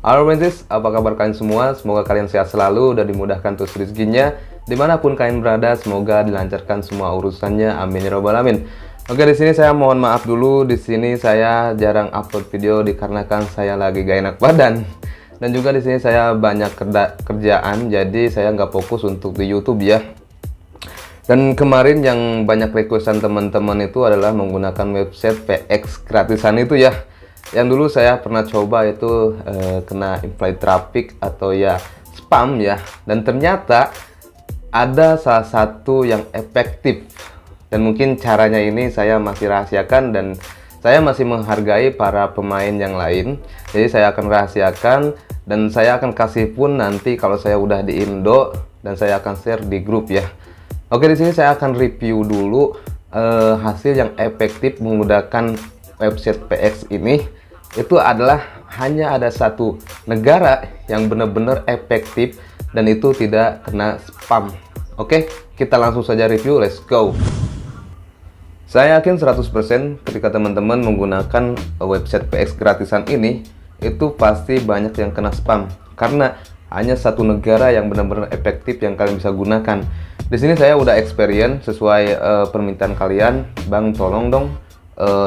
Halo Princess, apa kabar kalian semua? Semoga kalian sehat selalu dan dimudahkan terus rezekinya. Dimanapun kalian berada, semoga dilancarkan semua urusannya. Amin ya robbal alamin. Oke, di sini saya mohon maaf dulu. Di sini saya jarang upload video dikarenakan saya lagi gak enak badan. Dan juga di sini saya banyak kerjaan, jadi saya nggak fokus untuk di YouTube ya. Dan kemarin yang banyak requestan teman-teman itu adalah menggunakan website PX gratisan itu ya. Yang dulu saya pernah coba itu kena inflight traffic atau ya spam ya. Dan ternyata ada salah satu yang efektif. Dan mungkin caranya ini saya masih rahasiakan dan saya masih menghargai para pemain yang lain. Jadi saya akan rahasiakan dan saya akan kasih pun nanti kalau saya udah di Indo dan saya akan share di grup ya. Oke, di sini saya akan review dulu hasil yang efektif menggunakan website PX ini. Itu adalah hanya ada satu negara yang benar-benar efektif dan itu tidak kena spam. Oke, kita langsung saja review, let's go. Saya yakin 100% ketika teman-teman menggunakan website PX gratisan ini, itu pasti banyak yang kena spam. Karena hanya satu negara yang benar-benar efektif yang kalian bisa gunakan. Di sini saya udah experience sesuai permintaan kalian, Bang tolong dong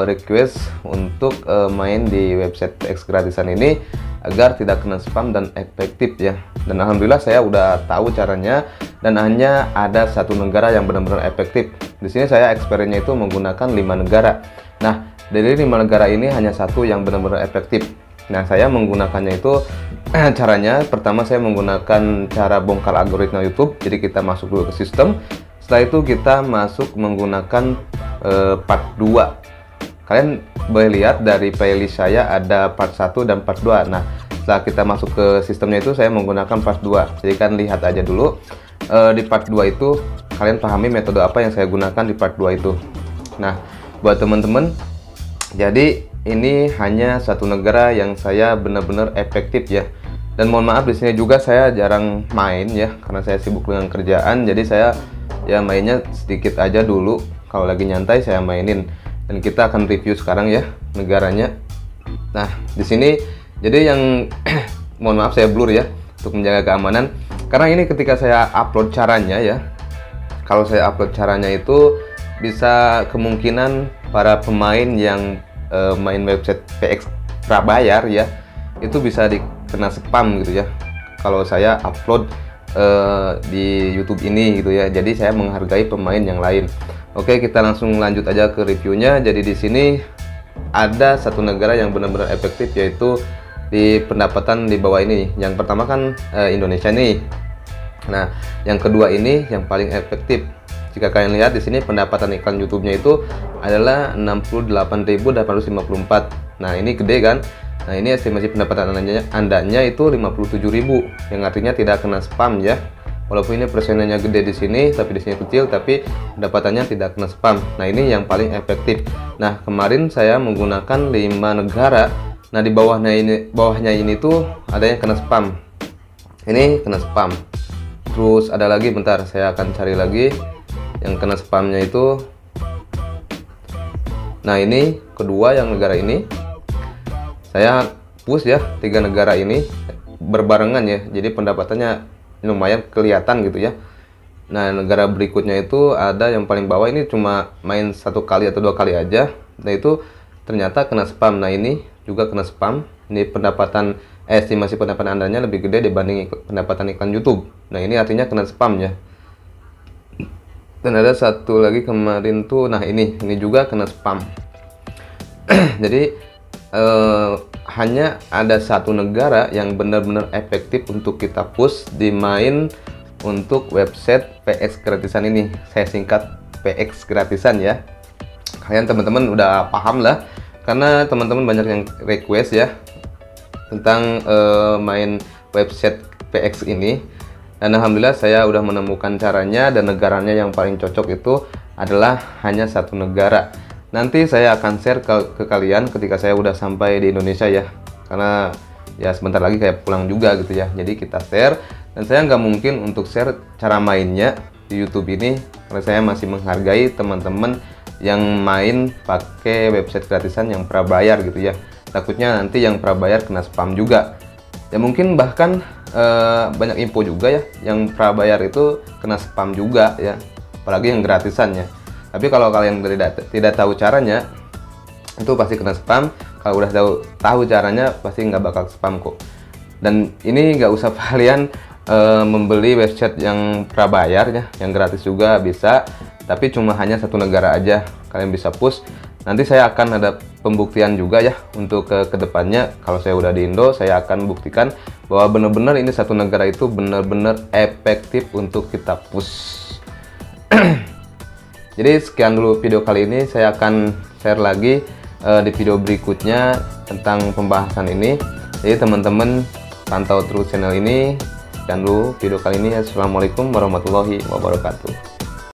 request untuk main di website PX gratisan ini agar tidak kena spam dan efektif ya. Dan alhamdulillah saya udah tahu caranya dan hanya ada satu negara yang benar-benar efektif. Di sini saya experience-nya itu menggunakan 5 negara. Nah, dari 5 negara ini hanya satu yang benar-benar efektif. Nah, saya menggunakannya itu caranya pertama saya menggunakan cara bongkar algoritma YouTube. Jadi kita masuk dulu ke sistem. Setelah itu kita masuk menggunakan part 2. Kalian boleh lihat dari playlist saya ada part 1 dan part 2. Nah, setelah kita masuk ke sistemnya itu saya menggunakan part 2. Jadi kan lihat aja dulu di part 2 itu kalian pahami metode apa yang saya gunakan di part 2 itu. Nah, buat teman-teman, jadi ini hanya satu negara yang saya benar-benar efektif ya. Dan mohon maaf di sini juga saya jarang main ya karena saya sibuk dengan kerjaan. Jadi saya ya mainnya sedikit aja dulu. Kalau lagi nyantai saya mainin. Dan kita akan review sekarang ya negaranya. Nah, di sini jadi yang mohon maaf saya blur ya untuk menjaga keamanan. Karena ini ketika saya upload caranya ya. Kalau saya upload caranya itu bisa kemungkinan para pemain yang main website PX prabayar ya itu bisa dikena spam gitu ya. Kalau saya upload di YouTube ini gitu ya. Jadi saya menghargai pemain yang lain. Oke, kita langsung lanjut aja ke reviewnya. Jadi di sini ada satu negara yang benar-benar efektif yaitu di pendapatan di bawah ini. Yang pertama kan Indonesia nih. Nah, yang kedua ini yang paling efektif. Jika kalian lihat di sini pendapatan iklan YouTube-nya itu adalah 68.854. Nah, ini gede kan? Nah, ini estimasi pendapatan andanya itu 57.000 yang artinya tidak kena spam ya. Walaupun ini persennya gede di sini, tapi di sini kecil, tapi pendapatannya tidak kena spam. Nah, ini yang paling efektif. Nah, kemarin saya menggunakan 5 negara. Nah, di bawahnya ini tuh ada yang kena spam. Ini kena spam. Terus ada lagi, bentar, saya akan cari lagi yang kena spamnya itu. Nah, ini kedua yang negara ini. Saya push ya 3 negara ini berbarengan ya. Jadi pendapatannya lumayan kelihatan gitu ya. Nah, negara berikutnya itu ada yang paling bawah ini cuma main 1 kali atau 2 kali aja. Nah, itu ternyata kena spam. Nah, ini juga kena spam. Ini pendapatan estimasi pendapatan andanya lebih gede dibanding pendapatan iklan YouTube. Nah, ini artinya kena spam ya. Dan ada satu lagi kemarin tuh, nah ini juga kena spam. Jadi hanya ada satu negara yang benar-benar efektif untuk kita push di main untuk website PX gratisan ini. Saya singkat PX gratisan ya. Kalian teman-teman udah paham lah, karena teman-teman banyak yang request ya tentang main website PX ini. Dan alhamdulillah saya udah menemukan caranya dan negaranya yang paling cocok itu adalah hanya satu negara. Nanti saya akan share ke kalian ketika saya udah sampai di Indonesia ya. Karena ya sebentar lagi kayak pulang juga gitu ya. Jadi kita share. Dan saya nggak mungkin untuk share cara mainnya di YouTube ini. Karena saya masih menghargai teman-teman yang main pakai website gratisan yang prabayar gitu ya. Takutnya nanti yang prabayar kena spam juga. Ya mungkin bahkan banyak info juga ya yang prabayar itu kena spam juga ya, apalagi yang gratisannya. Tapi kalau kalian tidak tahu caranya, itu pasti kena spam. Kalau udah tahu caranya, pasti nggak bakal spam kok. Dan ini nggak usah kalian membeli website yang prabayar ya, yang gratis juga bisa. Tapi cuma hanya satu negara aja kalian bisa push. Nanti saya akan ada pembuktian juga ya untuk kedepannya. Kalau saya udah di Indo, saya akan buktikan bahwa benar-benar ini satu negara itu benar-benar efektif untuk kita push. Jadi sekian dulu video kali ini. Saya akan share lagi di video berikutnya tentang pembahasan ini. Jadi teman-teman pantau terus channel ini. Sekian dulu video kali ini. Assalamualaikum warahmatullahi wabarakatuh.